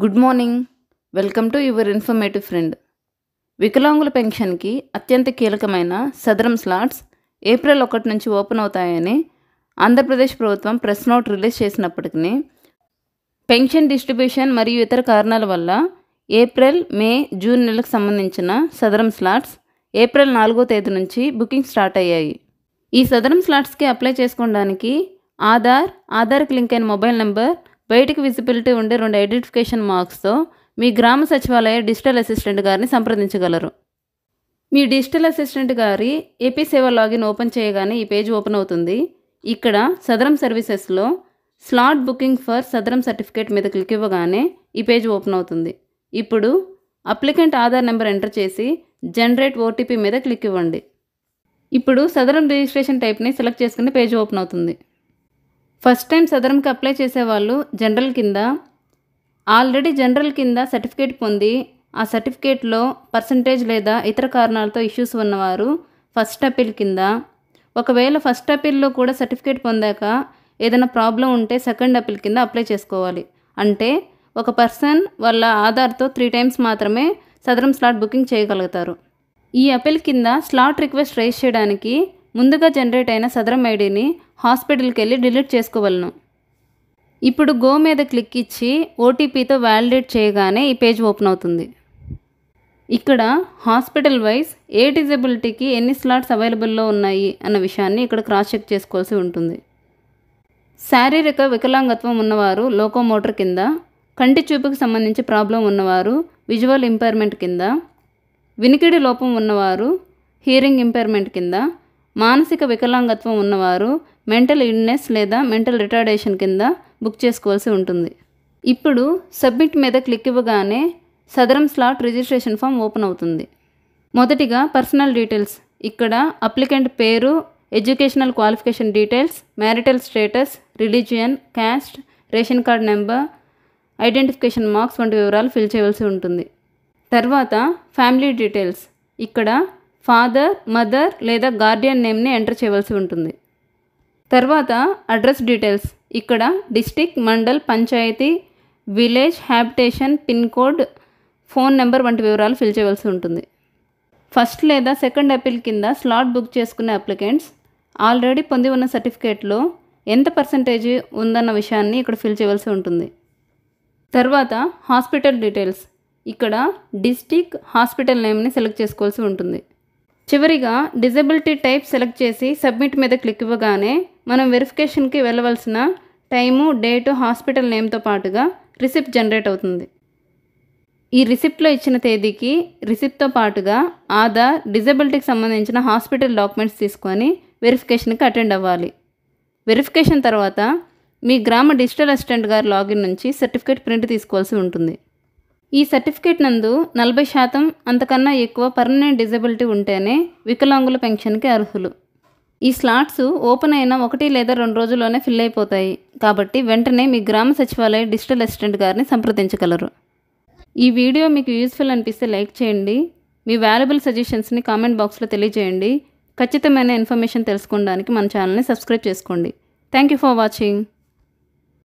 Good morning. Welcome to your informative friend. వికలాంగుల పెన్షన్కి అత్యంత కీలకమైన సదరం స్లాట్స్ ఏప్రిల్ 1 నుంచి ఓపెన్ అవుతాయని ఆంధ్రప్రదేశ్ ప్రభుత్వం ప్రెస్ నోట్ రిలీజ్ చేసినప్పటికీ పెన్షన్ డిస్ట్రిబ్యూషన్ మరియు ఇతర కారణాల వల్ల ఏప్రిల్, మే, జూన్ నెలకు సంబంధించిన సదరం స్లాట్స్ ఏప్రిల్ 4వ తేదీ నుంచి బుకింగ్ స్టార్ట్ అయ్యాయి. ఈ సదరం స్లాట్స్కి అప్లై చేసుకోవడానికి ఆధార్కి లింక్ అయిన మొబైల్ నెంబర్, బయటికి విజిబిలిటీ ఉండే 2 ఐడెంటిఫికేషన్ మార్క్స్తో మీ గ్రామ సచివాలయ డిజిటల్ అసిస్టెంట్ గారిని సంప్రదించగలరు. మీ డిజిటల్ అసిస్టెంట్ గారి ఏపీ సేవ లాగిన్ ఓపెన్ చేయగానే ఈ పేజ్ ఓపెన్ అవుతుంది. ఇక్కడ సదరం సర్వీసెస్లో slot booking for Sadaram certificate మీద క్లిక్ ఇవ్వగానే ఈ పేజ్ ఓపెన్ అవుతుంది. ఇప్పుడు అప్లికెంట్ ఆధార్ నెంబర్ ఎంటర్ చేసి జనరేట్ ఓటీపీ మీద క్లిక్ ఇవ్వండి. ఇప్పుడు సదరం రిజిస్ట్రేషన్ టైప్ని సెలెక్ట్ చేసుకుని పేజ్ ఓపెన్ అవుతుంది. ఫస్ట్ టైం సదరంకి అప్లై చేసేవాళ్ళు ఆల్రెడీ జనరల్ కింద సర్టిఫికేట్ పొంది ఆ సర్టిఫికేట్లో పర్సంటేజ్ లేదా ఇతర కారణాలతో ఇష్యూస్ ఉన్నవారు ఫస్ట్ అపీల్ కింద, ఒకవేళ ఫస్ట్ అపీల్లో కూడా సర్టిఫికేట్ పొందాక ఏదైనా ప్రాబ్లం ఉంటే సెకండ్ అపీల్ కింద అప్లై చేసుకోవాలి. అంటే ఒక పర్సన్ వాళ్ళ ఆధార్తో 3 టైమ్స్ మాత్రమే సదరం స్లాట్ బుకింగ్ చేయగలుగుతారు. ఈ అపీల్ కింద స్లాట్ రిక్వెస్ట్ రైజ్ చేయడానికి ముందుగా జనరేట్ అయిన సదరం ఐడిని హాస్పిటల్కి వెళ్ళి డిలీట్ చేసుకోవలను. ఇప్పుడు గో మీద క్లిక్ ఇచ్చి ఓటీపీతో వ్యాలిడేట్ చేయగానే ఈ పేజ్ ఓపెన్ అవుతుంది. ఇక్కడ హాస్పిటల్ వైజ్ ఏ డిజబిలిటీకి ఎన్ని స్లాట్స్ అవైలబుల్లో ఉన్నాయి అన్న విషయాన్ని ఇక్కడ క్రాస్ చెక్ చేసుకోవాల్సి ఉంటుంది. శారీరక వికలాంగత్వం ఉన్నవారు లోకోమోటర్ కింద, కంటి చూపుకి సంబంధించి ప్రాబ్లం ఉన్నవారు విజువల్ ఇంపైర్మెంట్ కింద, వినికిడి లోపం ఉన్నవారు హియరింగ్ ఇంపైర్మెంట్ కింద, మానసిక వికలాంగత్వం ఉన్నవారు మెంటల్ ఇల్నెస్ లేదా మెంటల్ రిటార్డేషన్ కింద బుక్ చేసుకోవాల్సి ఉంటుంది. ఇప్పుడు సబ్మిట్ మీద క్లిక్ ఇవ్వగానే Sadarem slot registration form open అవుతుంది. మొదటిగా పర్సనల్ డీటెయిల్స్. ఇక్కడ అప్లికెంట్ పేరు, educational qualification details, marital status, religion, caste, ration card number, identification marks వంటి వివరాలు ఫిల్ చేయవలసి ఉంటుంది. తర్వాత ఫ్యామిలీ డీటెయిల్స్. ఇక్కడ ఫాదర్, మదర్ లేదా గార్డియన్ నేమ్ని ఎంటర్ చేయవలసి ఉంటుంది. తర్వాత అడ్రస్ డీటెయిల్స్. ఇక్కడ district, mandal, panchayati, village, habitation, pin code, phone number వంటి వివరాలు ఫిల్ చేయవలసి ఉంటుంది. ఫస్ట్ లేదా సెకండ్ అపీల్ కింద స్లాట్ బుక్ చేసుకునే అప్లికెంట్స్ ఆల్రెడీ పొంది ఉన్న సర్టిఫికేట్లో ఎంత పర్సంటేజ్ ఉందన్న విషయాన్ని ఇక్కడ ఫిల్ చేయవలసి ఉంటుంది. తర్వాత హాస్పిటల్ డీటెయిల్స్. ఇక్కడ డిస్టిక్, హాస్పిటల్ నేమ్ని సెలెక్ట్ చేసుకోవాల్సి ఉంటుంది. చివరిగా డిజబిలిటీ టైప్ సెలెక్ట్ చేసి సబ్మిట్ మీద క్లిక్ ఇవ్వగానే మనం వెరిఫికేషన్కి వెళ్ళవలసిన టైము, డేటు, హాస్పిటల్ నేమ్తో పాటుగా రిసిప్ట్ జనరేట్ అవుతుంది. ఈ రిసిప్ట్లో ఇచ్చిన తేదీకి రిసిప్ట్తో పాటుగా ఆధార్, డిజబిలిటీకి సంబంధించిన హాస్పిటల్ డాక్యుమెంట్స్ తీసుకొని వెరిఫికేషన్కి అటెండ్ అవ్వాలి. వెరిఫికేషన్ తర్వాత మీ గ్రామ డిజిటల్ అసిస్టెంట్ గారి లాగిన్ నుంచి సర్టిఫికేట్ ప్రింట్ తీసుకోవాల్సి ఉంటుంది. ఈ సర్టిఫికేట్ నందు 40% అంతకన్నా ఎక్కువ పర్మనెంట్ డిజబిలిటీ ఉంటేనే వికలాంగుల పెన్షన్కి అర్హులు. ఈ స్లాట్స్ ఓపెన్ అయిన 1 లేదా 2 రోజుల్లోనే ఫిల్ అయిపోతాయి. కాబట్టి వెంటనే మీ గ్రామ సచివాలయ డిజిటల్ అసిస్టెంట్ గారిని సంప్రదించగలరు. ఈ వీడియో మీకు యూస్ఫుల్ అనిపిస్తే లైక్ చేయండి. మీ వాల్యుబుల్ సజెషన్స్ని కామెంట్ బాక్స్లో తెలియజేయండి. ఖచ్చితమైన ఇన్ఫర్మేషన్ తెలుసుకోవడానికి మన ఛానల్ని సబ్స్క్రైబ్ చేసుకోండి. Thank you for watching.